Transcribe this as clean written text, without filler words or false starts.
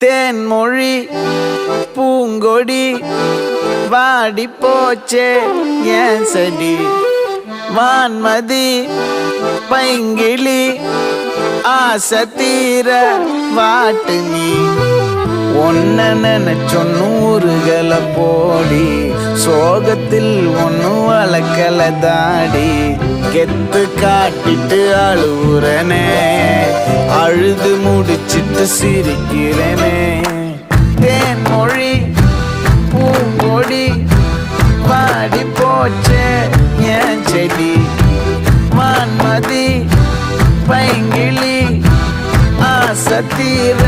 தேன்மொழி பூங்கொடி வாடி போச்சே ஏன் செடி வான்மதி பைங்கிளி ஆசை தீர வாட்டு நீ ஒன்ன நினைச்சொன்னூறுகள போடி சோகத்தில் ஒன்னு வளர்க்கல தாடி கெத்து காட்டிட்டு அழுவுறனே அழுது முடிச்சிட்டு சிரிக்கிறனே தேன்மொழி பூங்கொடி வாடி போச்சே ஏன் செடி வான்மதி பைங்கிளி ஆசை தீர